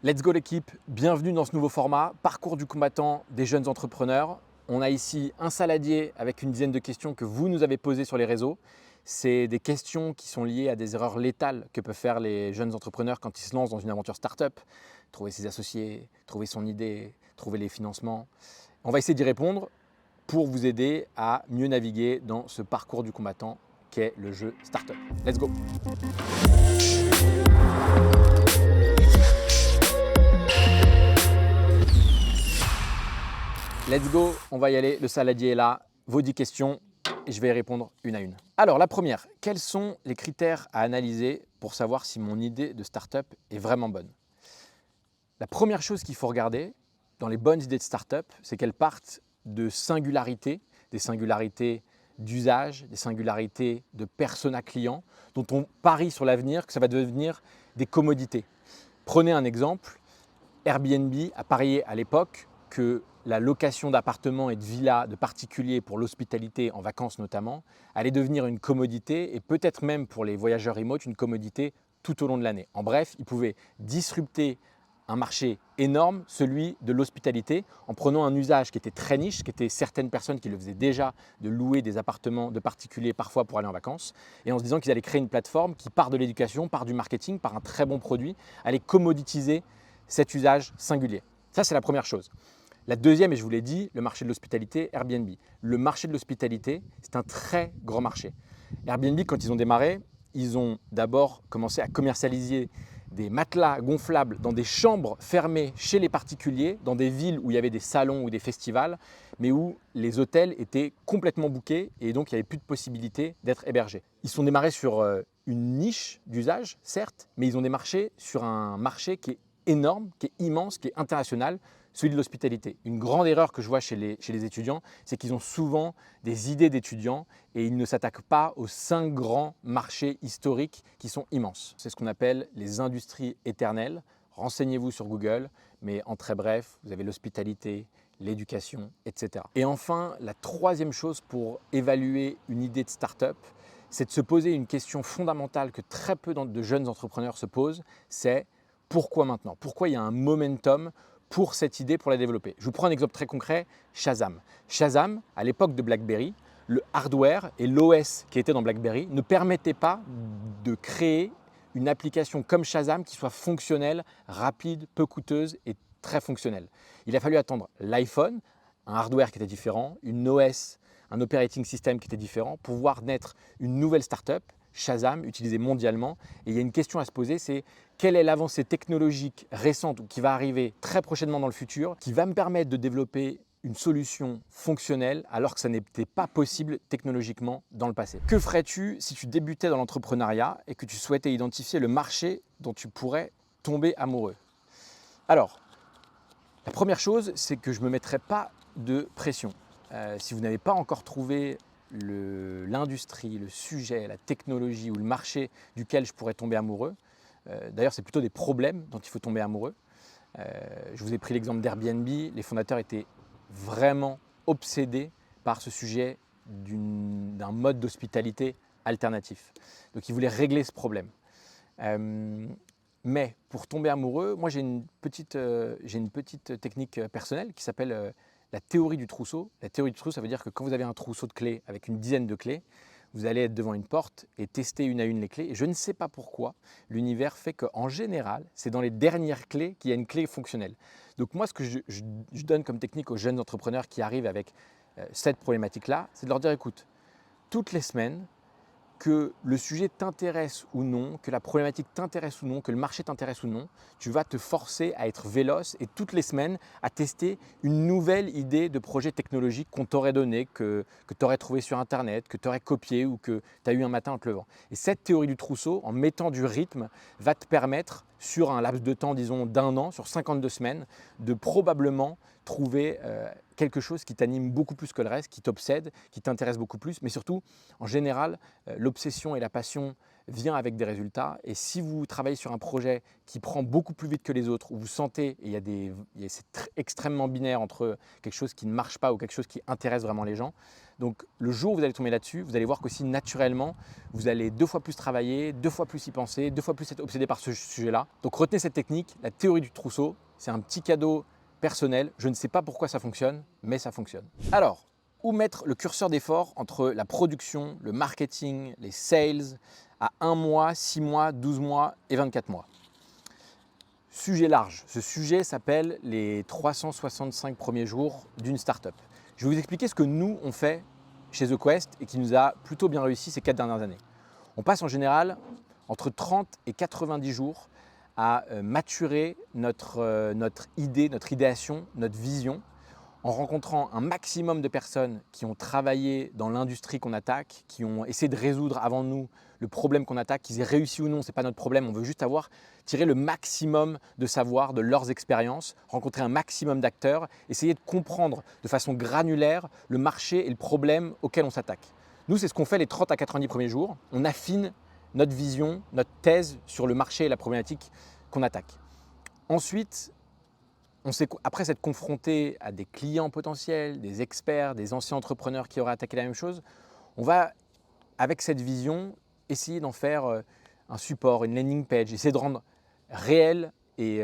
Let's go l'équipe, bienvenue dans ce nouveau format, parcours du combattant des jeunes entrepreneurs. On a ici un saladier avec une dizaine de questions que vous nous avez posées sur les réseaux. C'est des questions qui sont liées à des erreurs létales que peuvent faire les jeunes entrepreneurs quand ils se lancent dans une aventure startup. Trouver ses associés, trouver son idée, trouver les financements. On va essayer d'y répondre pour vous aider à mieux naviguer dans ce parcours du combattant qu'est le jeu startup. Let's go! Let's go, on va y aller, le saladier est là, vos 10 questions et je vais y répondre une à une. Alors la première, quels sont les critères à analyser pour savoir si mon idée de startup est vraiment bonne? La première chose qu'il faut regarder dans les bonnes idées de startup, c'est qu'elles partent de singularités, des singularités d'usage, des singularités de persona client, dont on parie sur l'avenir que ça va devenir des commodités. Prenez un exemple, Airbnb a parié à l'époque que la location d'appartements et de villas de particuliers pour l'hospitalité en vacances notamment allait devenir une commodité et peut-être même pour les voyageurs remote une commodité tout au long de l'année. En bref, ils pouvaient disrupter un marché énorme, celui de l'hospitalité, en prenant un usage qui était très niche, qui était certaines personnes qui le faisaient déjà, de louer des appartements de particuliers parfois pour aller en vacances, et en se disant qu'ils allaient créer une plateforme qui part de l'éducation, part du marketing, par un très bon produit, allait commoditiser cet usage singulier. Ça, c'est la première chose. La deuxième, et je vous l'ai dit, le marché de l'hospitalité, Airbnb. Le marché de l'hospitalité, c'est un très grand marché. Airbnb, quand ils ont démarré, ils ont d'abord commencé à commercialiser des matelas gonflables dans des chambres fermées chez les particuliers, dans des villes où il y avait des salons ou des festivals, mais où les hôtels étaient complètement bookés et donc il n'y avait plus de possibilité d'être hébergés. Ils sont démarrés sur une niche d'usage, certes, mais ils ont démarré sur un marché qui est énorme, qui est immense, qui est international, celui de l'hospitalité. Une grande erreur que je vois chez les étudiants, c'est qu'ils ont souvent des idées d'étudiants et ils ne s'attaquent pas aux 5 grands marchés historiques qui sont immenses. C'est ce qu'on appelle les industries éternelles. Renseignez-vous sur Google, mais en très bref, vous avez l'hospitalité, l'éducation, etc. Et enfin, la troisième chose pour évaluer une idée de start-up, c'est de se poser une question fondamentale que très peu de jeunes entrepreneurs se posent, c'est pourquoi maintenant? Pourquoi il y a un momentum pour cette idée, pour la développer? Je vous prends un exemple très concret, Shazam. Shazam, à l'époque de BlackBerry, le hardware et l'OS qui était dans BlackBerry ne permettaient pas de créer une application comme Shazam qui soit fonctionnelle, rapide, peu coûteuse et très fonctionnelle. Il a fallu attendre l'iPhone, un hardware qui était différent, une OS, un operating system qui était différent pour voir naître une nouvelle startup, Shazam, utilisée mondialement. Et il y a une question à se poser, c'est quelle est l'avancée technologique récente ou qui va arriver très prochainement dans le futur, qui va me permettre de développer une solution fonctionnelle alors que ça n'était pas possible technologiquement dans le passé. Que ferais-tu si tu débutais dans l'entrepreneuriat et que tu souhaitais identifier le marché dont tu pourrais tomber amoureux? Alors, la première chose, c'est que je ne me mettrai pas de pression. Si vous n'avez pas encore trouvé l'industrie, le sujet, la technologie ou le marché duquel je pourrais tomber amoureux, d'ailleurs c'est plutôt des problèmes dont il faut tomber amoureux. Je vous ai pris l'exemple d'Airbnb, les fondateurs étaient vraiment obsédés par ce sujet d'un mode d'hospitalité alternatif. Donc ils voulaient régler ce problème. Mais pour tomber amoureux, moi j'ai une petite technique personnelle qui s'appelle la théorie du trousseau. La théorie du trousseau, ça veut dire que quand vous avez un trousseau de clés avec une dizaine de clés, vous allez être devant une porte et tester une à une les clés. Et je ne sais pas pourquoi, l'univers fait qu'en général, c'est dans les dernières clés qu'il y a une clé fonctionnelle. Donc moi, ce que je donne comme technique aux jeunes entrepreneurs qui arrivent avec cette problématique-là, c'est de leur dire, écoute, toutes les semaines, que le sujet t'intéresse ou non, que la problématique t'intéresse ou non, que le marché t'intéresse ou non, tu vas te forcer à être véloce et toutes les semaines à tester une nouvelle idée de projet technologique qu'on t'aurait donné, que tu aurais trouvé sur Internet, que tu aurais copié ou que tu as eu un matin en te levant. Et cette théorie du trousseau, en mettant du rythme, va te permettre, sur un laps de temps, disons d'un an, sur 52 semaines, de probablement trouver quelque chose qui t'anime beaucoup plus que le reste, qui t'obsède, qui t'intéresse beaucoup plus, mais surtout, en général, l'obsession et la passion vient avec des résultats. Et si vous travaillez sur un projet qui prend beaucoup plus vite que les autres, où vous sentez, et c'est extrêmement binaire entre quelque chose qui ne marche pas ou quelque chose qui intéresse vraiment les gens, donc le jour où vous allez tomber là-dessus, vous allez voir qu'aussi naturellement, vous allez 2 fois plus travailler, 2 fois plus y penser, 2 fois plus être obsédé par ce sujet-là. Donc retenez cette technique, la théorie du trousseau, c'est un petit cadeau personnel. Je ne sais pas pourquoi ça fonctionne, mais ça fonctionne. Alors, où mettre le curseur d'effort entre la production, le marketing, les sales, à 1 mois, 6 mois, 12 mois et 24 mois? Sujet large. Ce sujet s'appelle les 365 premiers jours d'une startup. Je vais vous expliquer ce que nous, on fait chez The Quest et qui nous a plutôt bien réussi ces 4 dernières années. On passe en général entre 30 et 90 jours à maturer notre idée, notre idéation, notre vision, en rencontrant un maximum de personnes qui ont travaillé dans l'industrie qu'on attaque, qui ont essayé de résoudre avant nous le problème qu'on attaque, qu'ils aient réussi ou non, ce n'est pas notre problème, on veut juste tirer le maximum de savoir de leurs expériences, rencontrer un maximum d'acteurs, essayer de comprendre de façon granulaire le marché et le problème auquel on s'attaque. Nous, c'est ce qu'on fait les 30 à 90 premiers jours, on affine notre vision, notre thèse sur le marché et la problématique qu'on attaque. Ensuite, après s'être confronté à des clients potentiels, des experts, des anciens entrepreneurs qui auraient attaqué la même chose, on va, avec cette vision, essayer d'en faire un support, une landing page, essayer de rendre réel et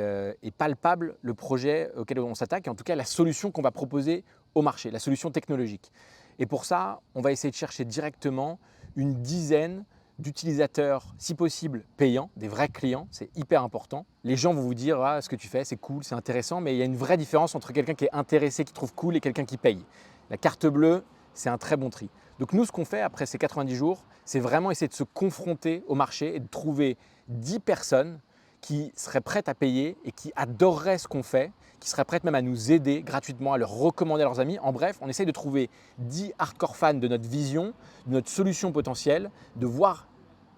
palpable le projet auquel on s'attaque, et en tout cas la solution qu'on va proposer au marché, la solution technologique. Et pour ça, on va essayer de chercher directement une dizaine d'utilisateurs, si possible payants, des vrais clients, c'est hyper important. Les gens vont vous dire ah, ce que tu fais, c'est cool, c'est intéressant, mais il y a une vraie différence entre quelqu'un qui est intéressé, qui trouve cool, et quelqu'un qui paye. La carte bleue, c'est un très bon tri. Donc nous, ce qu'on fait après ces 90 jours, c'est vraiment essayer de se confronter au marché et de trouver 10 personnes qui seraient prêtes à payer et qui adoreraient ce qu'on fait, qui seraient prêtes même à nous aider gratuitement, à leur recommander à leurs amis. En bref, on essaye de trouver 10 hardcore fans de notre vision, de notre solution potentielle, de voir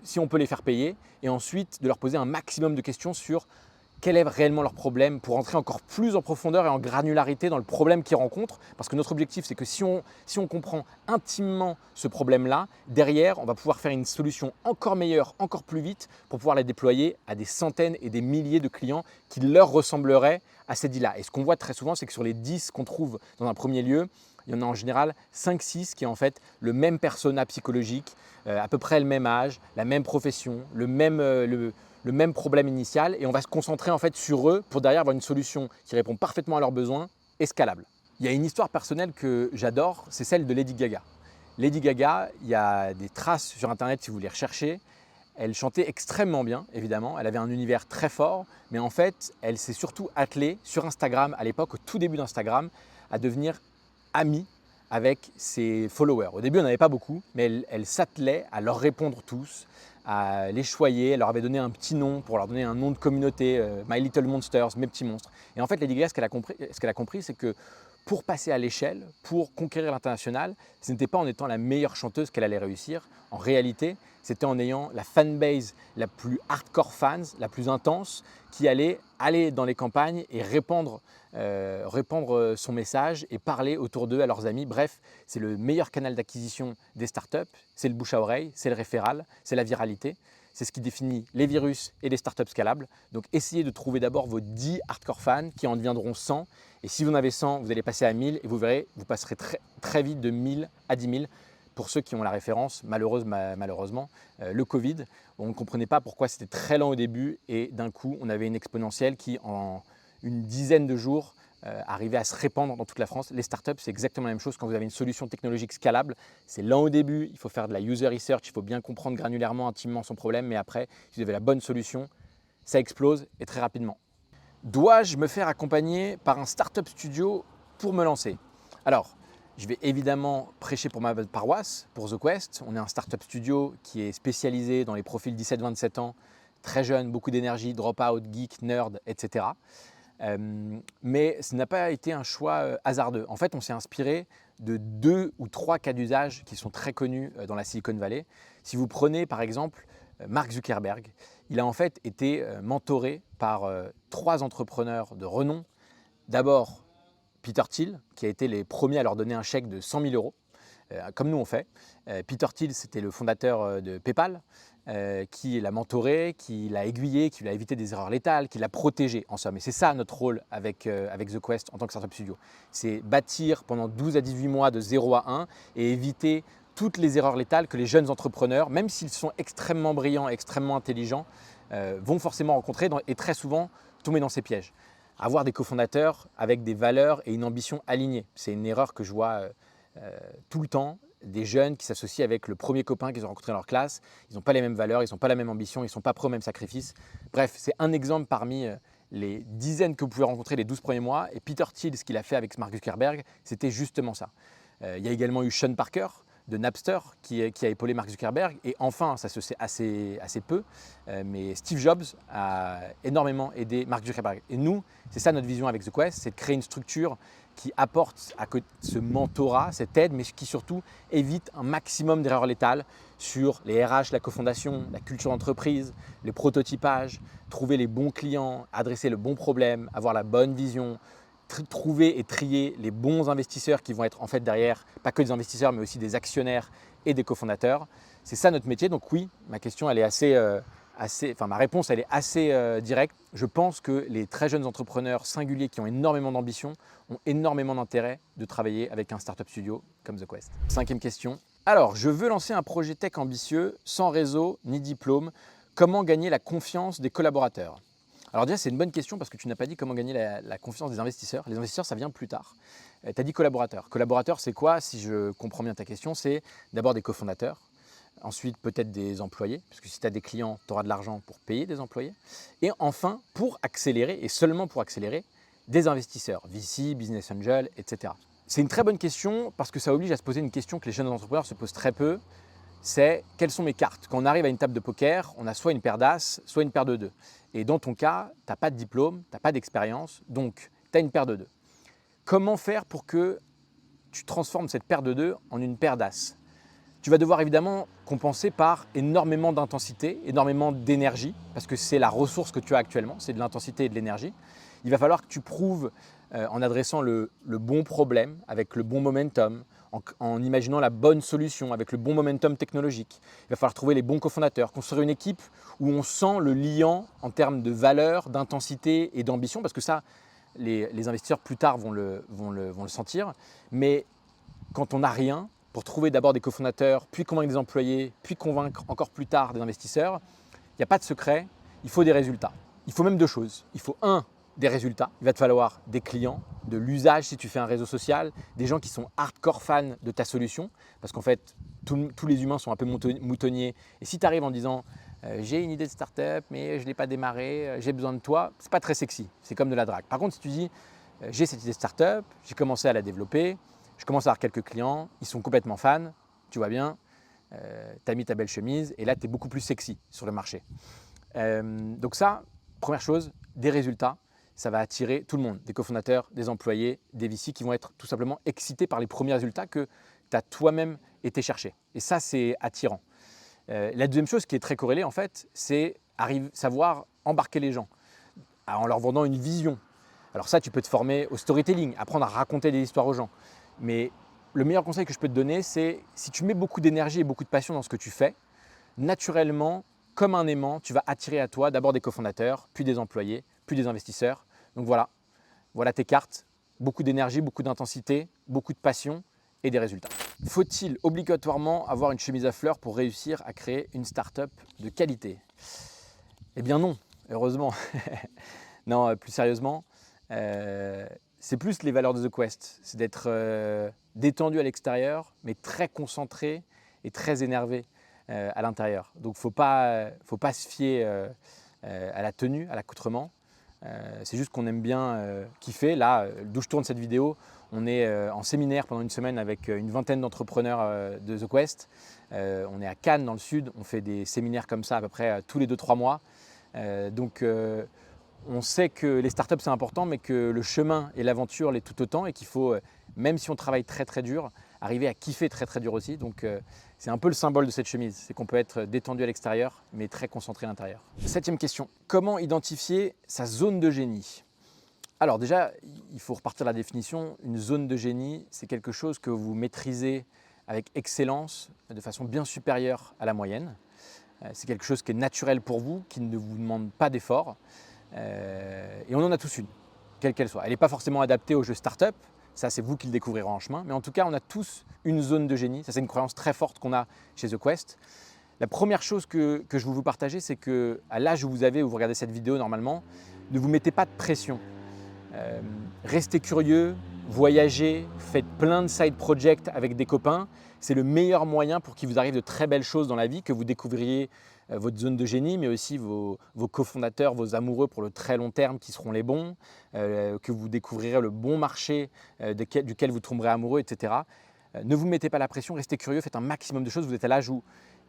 si on peut les faire payer et ensuite de leur poser un maximum de questions sur quel est réellement leur problème pour entrer encore plus en profondeur et en granularité dans le problème qu'ils rencontrent. Parce que notre objectif, c'est que si on comprend intimement ce problème-là, derrière, on va pouvoir faire une solution encore meilleure, encore plus vite pour pouvoir la déployer à des centaines et des milliers de clients qui leur ressembleraient à ces 10-là. Et ce qu'on voit très souvent, c'est que sur les 10 qu'on trouve dans un premier lieu, il y en a en général 5-6 qui est en fait le même persona psychologique, à peu près le même âge, la même profession, le même problème initial, et on va se concentrer en fait sur eux pour derrière avoir une solution qui répond parfaitement à leurs besoins et scalable. Il y a une histoire personnelle que j'adore, c'est celle de Lady Gaga. Lady Gaga, il y a des traces sur internet si vous les recherchez. Elle chantait extrêmement bien, évidemment. Elle avait un univers très fort, mais en fait, elle s'est surtout attelée sur Instagram, à l'époque, au tout début d'Instagram, à devenir amie avec ses followers. Au début, on n'avait pas beaucoup, mais elle s'attelait à leur répondre tous, à les choyer. Elle leur avait donné un petit nom pour leur donner un nom de communauté, My Little Monsters, mes petits monstres. Et en fait, Lady Gaga, ce qu'elle a compris, c'est que pour passer à l'échelle, pour conquérir l'international, ce n'était pas en étant la meilleure chanteuse qu'elle allait réussir. En réalité, c'était en ayant la fanbase la plus hardcore fans, la plus intense, qui allait aller dans les campagnes et répandre son message et parler autour d'eux à leurs amis. Bref, c'est le meilleur canal d'acquisition des startups, c'est le bouche à oreille, c'est le référal, c'est la viralité. C'est ce qui définit les virus et les startups scalables. Donc essayez de trouver d'abord vos 10 hardcore fans qui en deviendront 100. Et si vous en avez 100, vous allez passer à 1000 et vous verrez, vous passerez très vite de 1000 à 10 000. Pour ceux qui ont la référence, malheureusement, le Covid, on ne comprenait pas pourquoi c'était très lent au début et d'un coup, on avait une exponentielle qui, en une dizaine de jours, arrivait à se répandre dans toute la France. Les startups, c'est exactement la même chose. Quand vous avez une solution technologique scalable, c'est lent au début, il faut faire de la user research, il faut bien comprendre granulairement, intimement son problème, mais après, si vous avez la bonne solution, ça explose et très rapidement. Dois-je me faire accompagner par un startup studio pour me lancer? Alors, je vais évidemment prêcher pour ma paroisse, pour The Quest. On est un startup studio qui est spécialisé dans les profils 17-27 ans, très jeunes, beaucoup d'énergie, drop-out, geek, nerd, etc. Mais ce n'a pas été un choix hasardeux. En fait, on s'est inspiré de 2 ou 3 cas d'usage qui sont très connus dans la Silicon Valley. Si vous prenez par exemple Mark Zuckerberg, il a en fait été mentoré par 3 entrepreneurs de renom. D'abord, Peter Thiel, qui a été les premiers à leur donner un chèque de 100 000 euros, comme nous on fait. Peter Thiel, c'était le fondateur de PayPal. qui l'a mentoré, qui l'a aiguillé, qui lui a évité des erreurs létales, qui l'a protégé en somme. Et c'est ça notre rôle avec The Quest en tant que Startup Studio. C'est bâtir pendant 12 à 18 mois de 0 à 1 et éviter toutes les erreurs létales que les jeunes entrepreneurs, même s'ils sont extrêmement brillants, extrêmement intelligents, vont forcément rencontrer et très souvent tomber dans ces pièges. Avoir des cofondateurs avec des valeurs et une ambition alignées, c'est une erreur que je vois tout le temps. Des jeunes qui s'associent avec le premier copain qu'ils ont rencontré dans leur classe, ils n'ont pas les mêmes valeurs, ils n'ont pas la même ambition, ils ne sont pas prêts au même sacrifice. Bref, c'est un exemple parmi les dizaines que vous pouvez rencontrer les 12 premiers mois. Et Peter Thiel, ce qu'il a fait avec Mark Zuckerberg, c'était justement ça. Il y a également eu Sean Parker de Napster qui a épaulé Mark Zuckerberg. Et enfin, ça se sait assez peu, mais Steve Jobs a énormément aidé Mark Zuckerberg. Et nous, c'est ça notre vision avec The Quest, c'est de créer une structure qui apporte à ce mentorat, cette aide, mais qui surtout évite un maximum d'erreurs létales sur les RH, la cofondation, la culture d'entreprise, les prototypages, trouver les bons clients, adresser le bon problème, avoir la bonne vision, trouver et trier les bons investisseurs qui vont être en fait derrière, pas que des investisseurs, mais aussi des actionnaires et des cofondateurs. C'est ça notre métier. Donc oui, ma question, elle est ma réponse, elle est assez directe. Je pense que les très jeunes entrepreneurs singuliers qui ont énormément d'ambition ont énormément d'intérêt de travailler avec un startup studio comme The Quest. Cinquième question. Alors, je veux lancer un projet tech ambitieux, sans réseau ni diplôme. Comment gagner la confiance des collaborateurs? Alors déjà, c'est une bonne question parce que tu n'as pas dit comment gagner la confiance des investisseurs. Les investisseurs, ça vient plus tard. Tu as dit collaborateurs. Collaborateurs, c'est quoi? Si je comprends bien ta question, c'est d'abord des cofondateurs. Ensuite, peut-être des employés, parce que si tu as des clients, tu auras de l'argent pour payer des employés. Et enfin, pour accélérer, et seulement pour accélérer, des investisseurs, VC, Business Angel, etc. C'est une très bonne question parce que ça oblige à se poser une question que les jeunes entrepreneurs se posent très peu, c'est quelles sont mes cartes? Quand on arrive à une table de poker, on a soit une paire d'as, soit une paire de 2. Et dans ton cas, tu n'as pas de diplôme, tu n'as pas d'expérience, donc tu as une paire de 2. Comment faire pour que tu transformes cette paire de 2 en une paire d'as? Tu vas devoir évidemment compenser par énormément d'intensité, énormément d'énergie, parce que c'est la ressource que tu as actuellement, c'est de l'intensité et de l'énergie. Il va falloir que tu prouves en adressant le bon problème, avec le bon momentum, en imaginant la bonne solution, avec le bon momentum technologique. Il va falloir trouver les bons cofondateurs, construire une équipe où on sent le liant en termes de valeur, d'intensité et d'ambition, parce que ça, les investisseurs plus tard vont le sentir. Mais quand on n'a rien, pour trouver d'abord des cofondateurs, puis convaincre des employés, puis convaincre encore plus tard des investisseurs, il n'y a pas de secret, il faut des résultats. Il faut même deux choses. Il faut des résultats. Il va te falloir des clients, de l'usage si tu fais un réseau social, des gens qui sont hardcore fans de ta solution, parce qu'en fait, tous les humains sont un peu moutonniers. Et si tu arrives en disant j'ai une idée de startup, mais je ne l'ai pas démarré, j'ai besoin de toi, c'est pas très sexy. C'est comme de la drague. Par contre, si tu dis j'ai cette idée de startup, j'ai commencé à la développer, je commence à avoir quelques clients, ils sont complètement fans, tu vois bien, tu as mis ta belle chemise et là, tu es beaucoup plus sexy sur le marché. Donc ça, première chose, des résultats, ça va attirer tout le monde, des cofondateurs, des employés, des VC qui vont être tout simplement excités par les premiers résultats que tu as toi-même été chercher. Et ça, c'est attirant. La deuxième chose qui est très corrélée, en fait, c'est savoir embarquer les gens en leur vendant une vision. Alors ça, tu peux te former au storytelling, apprendre à raconter des histoires aux gens. Mais le meilleur conseil que je peux te donner, c'est si tu mets beaucoup d'énergie et beaucoup de passion dans ce que tu fais, naturellement, comme un aimant, tu vas attirer à toi d'abord des cofondateurs, puis des employés, puis des investisseurs. Donc voilà tes cartes, beaucoup d'énergie, beaucoup d'intensité, beaucoup de passion et des résultats. Faut-il obligatoirement avoir une chemise à fleurs pour réussir à créer une start-up de qualité? Eh bien non, heureusement. Non, plus sérieusement, c'est plus les valeurs de The Quest, c'est d'être détendu à l'extérieur, mais très concentré et très énervé à l'intérieur. Donc faut pas se fier à la tenue, à l'accoutrement. C'est juste qu'on aime bien kiffer. Là, d'où je tourne cette vidéo, on est en séminaire pendant une semaine avec une vingtaine d'entrepreneurs de The Quest. On est à Cannes dans le sud, on fait des séminaires comme ça à peu près tous les 2-3 mois. Donc on sait que les startups c'est important, mais que le chemin et l'aventure l'est tout autant et qu'il faut, même si on travaille très très dur, arriver à kiffer très très dur aussi. Donc c'est un peu le symbole de cette chemise, c'est qu'on peut être détendu à l'extérieur, mais très concentré à l'intérieur. Septième question, comment identifier sa zone de génie? Alors déjà, il faut repartir de la définition. Une zone de génie, c'est quelque chose que vous maîtrisez avec excellence, de façon bien supérieure à la moyenne. C'est quelque chose qui est naturel pour vous, qui ne vous demande pas d'effort. Et on en a tous une, quelle qu'elle soit. Elle n'est pas forcément adaptée au jeu startup, ça c'est vous qui le découvrirez en chemin, mais en tout cas on a tous une zone de génie, ça c'est une croyance très forte qu'on a chez The Quest. La première chose que je veux vous partager, c'est qu'à l'âge où vous avez, où vous regardez cette vidéo normalement, ne vous mettez pas de pression. Restez curieux, voyagez, faites plein de side projects avec des copains. C'est le meilleur moyen pour qu'il vous arrive de très belles choses dans la vie, que vous découvriez votre zone de génie, mais aussi vos cofondateurs, vos amoureux pour le très long terme qui seront les bons, que vous découvrirez le bon marché duquel vous tomberez amoureux, etc. Ne vous mettez pas la pression, restez curieux, faites un maximum de choses. Vous êtes à l'âge où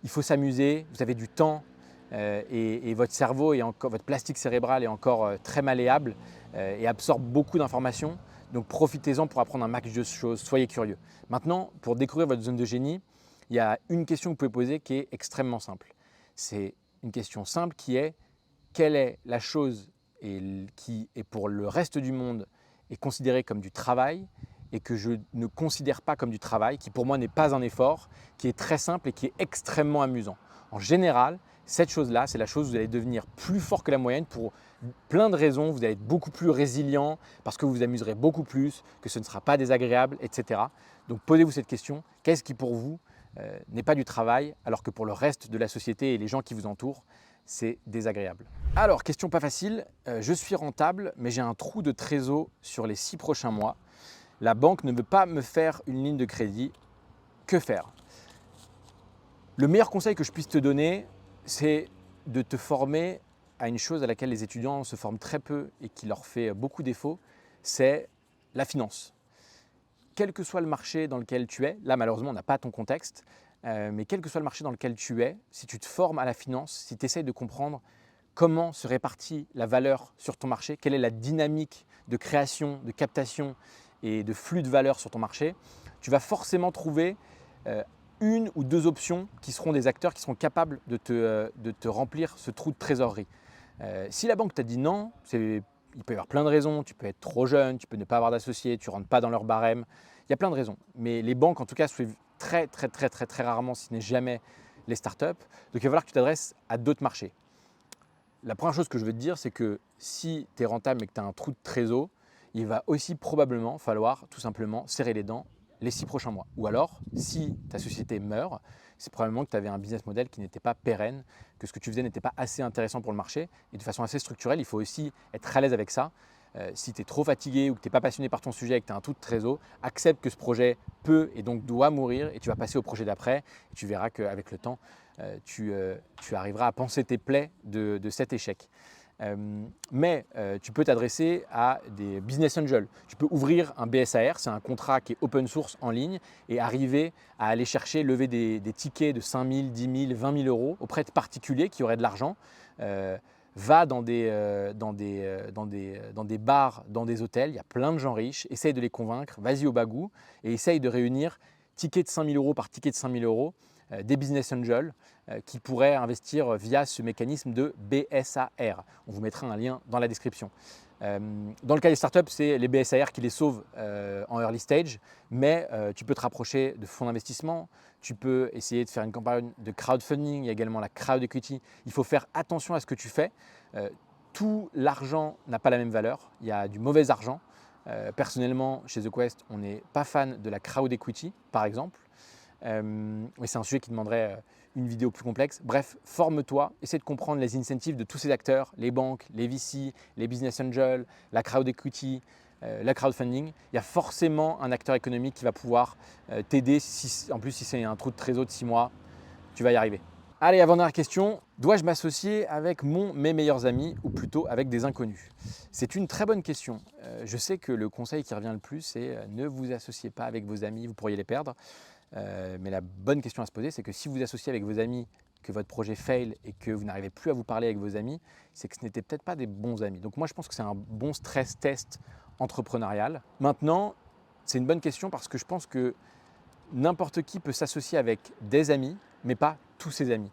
il faut s'amuser, vous avez du temps et votre cerveau, votre plastique cérébral est encore très malléable et absorbe beaucoup d'informations. Donc profitez-en pour apprendre un max de choses, soyez curieux. Maintenant, pour découvrir votre zone de génie, il y a une question que vous pouvez poser qui est extrêmement simple. C'est une question simple qui est: quelle est la chose qui est pour le reste du monde est considérée comme du travail et que je ne considère pas comme du travail, qui pour moi n'est pas un effort, qui est très simple et qui est extrêmement amusant. En général, cette chose-là, c'est la chose où vous allez devenir plus fort que la moyenne pour plein de raisons. Vous allez être beaucoup plus résilient parce que vous vous amuserez beaucoup plus, que ce ne sera pas désagréable, etc. Donc posez-vous cette question: qu'est-ce qui pour vous n'est pas du travail, alors que pour le reste de la société et les gens qui vous entourent, c'est désagréable. Alors, question pas facile, je suis rentable, mais j'ai un trou de trésor sur les 6 prochains mois. La banque ne veut pas me faire une ligne de crédit. Que faire? Le meilleur conseil que je puisse te donner, c'est de te former à une chose à laquelle les étudiants se forment très peu et qui leur fait beaucoup défaut, c'est la finance. Quel que soit le marché dans lequel tu es, là malheureusement on n'a pas ton contexte, mais quel que soit le marché dans lequel tu es, si tu te formes à la finance, si tu essaies de comprendre comment se répartit la valeur sur ton marché, quelle est la dynamique de création, de captation et de flux de valeur sur ton marché, tu vas forcément trouver une ou deux options qui seront des acteurs qui seront capables de te remplir ce trou de trésorerie. Si la banque t'a dit non, il peut y avoir plein de raisons. Tu peux être trop jeune, tu peux ne pas avoir d'associé, tu ne rentres pas dans leur barème. Il y a plein de raisons. Mais les banques, en tout cas, suivent très rarement, si ce n'est jamais, les startups. Donc il va falloir que tu t'adresses à d'autres marchés. La première chose que je veux te dire, c'est que si tu es rentable mais que tu as un trou de trésor, il va aussi probablement falloir tout simplement serrer les dents les 6 prochains mois. Ou alors, si ta société meurt, c'est probablement que tu avais un business model qui n'était pas pérenne, que ce que tu faisais n'était pas assez intéressant pour le marché. Et de façon assez structurelle, il faut aussi être à l'aise avec ça. Si tu es trop fatigué ou que tu n'es pas passionné par ton sujet et que tu as un trou de trésor, accepte que ce projet peut et donc doit mourir et tu vas passer au projet d'après. Et tu verras qu'avec le temps, tu arriveras à panser tes plaies de cet échec. Mais tu peux t'adresser à des business angels. Tu peux ouvrir un BSAR, c'est un contrat qui est open source en ligne, et arriver à aller chercher, lever des tickets de 5 000, 10 000, 20 000 euros auprès de particuliers qui auraient de l'argent. Va dans des bars, dans des hôtels, il y a plein de gens riches, essaye de les convaincre, vas-y au bagou et essaye de réunir ticket de 5 000 euros par ticket de 5 000 euros, des business angels qui pourraient investir via ce mécanisme de BSAR. On vous mettra un lien dans la description. Dans le cas des startups, c'est les BSAR qui les sauvent en early stage, mais tu peux te rapprocher de fonds d'investissement, tu peux essayer de faire une campagne de crowdfunding, il y a également la crowd equity. Il faut faire attention à ce que tu fais. Tout l'argent n'a pas la même valeur, il y a du mauvais argent. Personnellement, chez The Quest, on n'est pas fan de la crowd equity, par exemple. Mais c'est un sujet qui demanderait une vidéo plus complexe. Bref, forme-toi, essaie de comprendre les incentives de tous ces acteurs, les banques, les VC, les business angels, la crowd equity, la crowdfunding. Il y a forcément un acteur économique qui va pouvoir t'aider. En plus, si c'est un trou de trésor de 6 mois, tu vas y arriver. Allez, avant-dernière question, dois-je m'associer avec mes meilleurs amis ou plutôt avec des inconnus? C'est une très bonne question. Je sais que le conseil qui revient le plus, c'est ne vous associez pas avec vos amis, vous pourriez les perdre. Mais la bonne question à se poser, c'est que si vous associez avec vos amis, que votre projet fail et que vous n'arrivez plus à vous parler avec vos amis, c'est que ce n'était peut-être pas des bons amis. Donc moi, je pense que c'est un bon stress test entrepreneurial. Maintenant, c'est une bonne question parce que je pense que n'importe qui peut s'associer avec des amis, mais pas tous ses amis.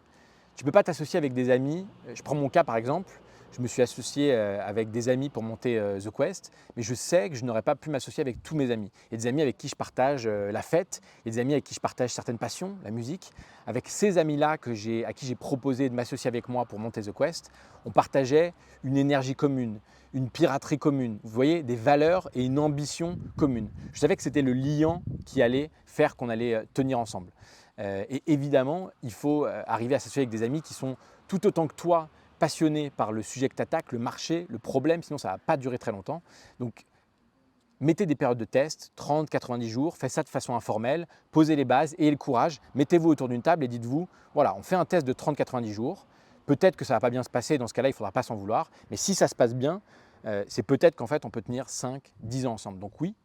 Tu ne peux pas t'associer avec des amis. Je prends mon cas par exemple. je me suis associé avec des amis pour monter The Quest, mais je sais que je n'aurais pas pu m'associer avec tous mes amis. Il y a des amis avec qui je partage la fête, il y a des amis avec qui je partage certaines passions, la musique. Avec ces amis-là à qui j'ai proposé de m'associer avec moi pour monter The Quest, on partageait une énergie commune, une piraterie commune, vous voyez, des valeurs et une ambition commune. Je savais que c'était le liant qui allait faire qu'on allait tenir ensemble. Et évidemment, il faut arriver à s'associer avec des amis qui sont tout autant que toi passionnés par le sujet que tu attaques, le marché, le problème, sinon ça ne va pas durer très longtemps. Donc, mettez des périodes de test, 30, 90 jours, faites ça de façon informelle, posez les bases, ayez le courage, mettez-vous autour d'une table et dites-vous, voilà, on fait un test de 30-90 jours, peut-être que ça ne va pas bien se passer, dans ce cas-là, il ne faudra pas s'en vouloir, mais si ça se passe bien, c'est peut-être qu'en fait, on peut tenir 5, 10 ans ensemble. Donc oui,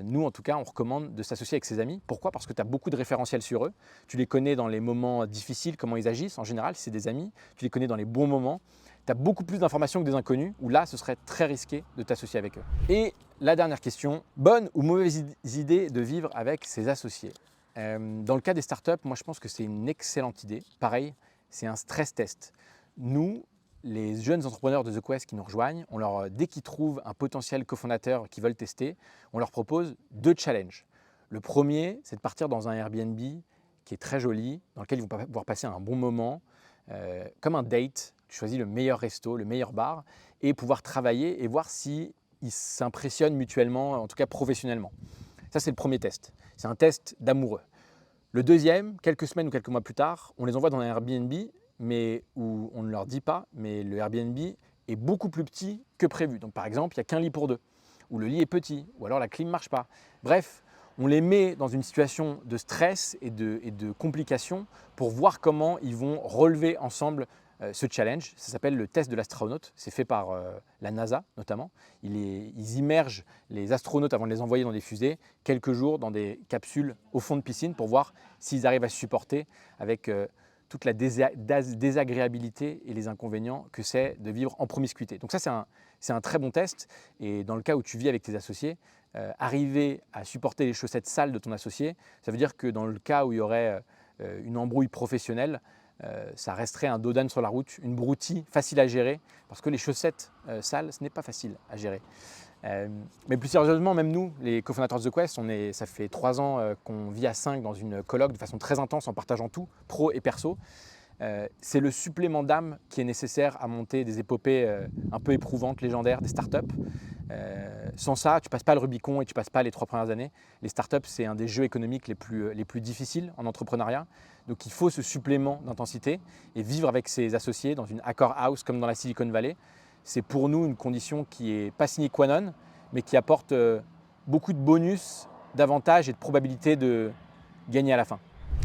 nous, en tout cas, on recommande de s'associer avec ses amis. Pourquoi? Parce que tu as beaucoup de référentiels sur eux. Tu les connais dans les moments difficiles, comment ils agissent. En général, c'est des amis. Tu les connais dans les bons moments. Tu as beaucoup plus d'informations que des inconnus, où là, ce serait très risqué de t'associer avec eux. Et la dernière question, bonne ou mauvaise idée de vivre avec ses associés? Dans le cas des startups, moi, je pense que c'est une excellente idée. Pareil, c'est un stress test. Nous, les jeunes entrepreneurs de The Quest qui nous rejoignent, dès qu'ils trouvent un potentiel cofondateur qu'ils veulent tester, on leur propose 2 challenges. Le premier, c'est de partir dans un Airbnb qui est très joli, dans lequel ils vont pouvoir passer un bon moment, comme un date. Tu choisis le meilleur resto, le meilleur bar, et pouvoir travailler et voir s'ils s'impressionnent mutuellement, en tout cas professionnellement. Ça, c'est le premier test. C'est un test d'amoureux. Le deuxième, quelques semaines ou quelques mois plus tard, on les envoie dans un Airbnb, mais où on ne leur dit pas, mais le Airbnb est beaucoup plus petit que prévu. Donc par exemple, il n'y a qu'un lit pour 2, ou le lit est petit, ou alors la clim ne marche pas. Bref, on les met dans une situation de stress et de complications pour voir comment ils vont relever ensemble ce challenge. Ça s'appelle le test de l'astronaute. C'est fait par la NASA notamment. Ils immergent les astronautes avant de les envoyer dans des fusées quelques jours dans des capsules au fond de piscine pour voir s'ils arrivent à se supporter avec toute la désagréabilité et les inconvénients que c'est de vivre en promiscuité. Donc ça, c'est un très bon test. Et dans le cas où tu vis avec tes associés, arriver à supporter les chaussettes sales de ton associé, ça veut dire que dans le cas où il y aurait une embrouille professionnelle, ça resterait un dos d'âne sur la route, une broutille facile à gérer, parce que les chaussettes sales, ce n'est pas facile à gérer. Mais plus sérieusement, même nous, les cofondateurs de The Quest, ça fait 3 ans qu'on vit à 5 dans une coloc de façon très intense en partageant tout, pro et perso. C'est le supplément d'âme qui est nécessaire à monter des épopées un peu éprouvantes, légendaires, des startups. Sans ça, tu ne passes pas le Rubicon et tu ne passes pas les 3 premières années. Les startups, c'est un des jeux économiques les plus difficiles en entrepreneuriat. Donc il faut ce supplément d'intensité et vivre avec ses associés dans une Accord House comme dans la Silicon Valley. C'est pour nous une condition qui n'est pas sine qua non, mais qui apporte beaucoup de bonus, d'avantages et de probabilités de gagner à la fin.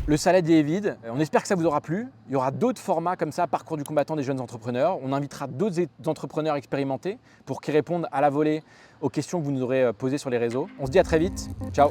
Le saladier est vide. On espère que ça vous aura plu. Il y aura d'autres formats comme ça, parcours du combattant des jeunes entrepreneurs. On invitera d'autres entrepreneurs expérimentés pour qu'ils répondent à la volée aux questions que vous nous aurez posées sur les réseaux. On se dit à très vite. Ciao.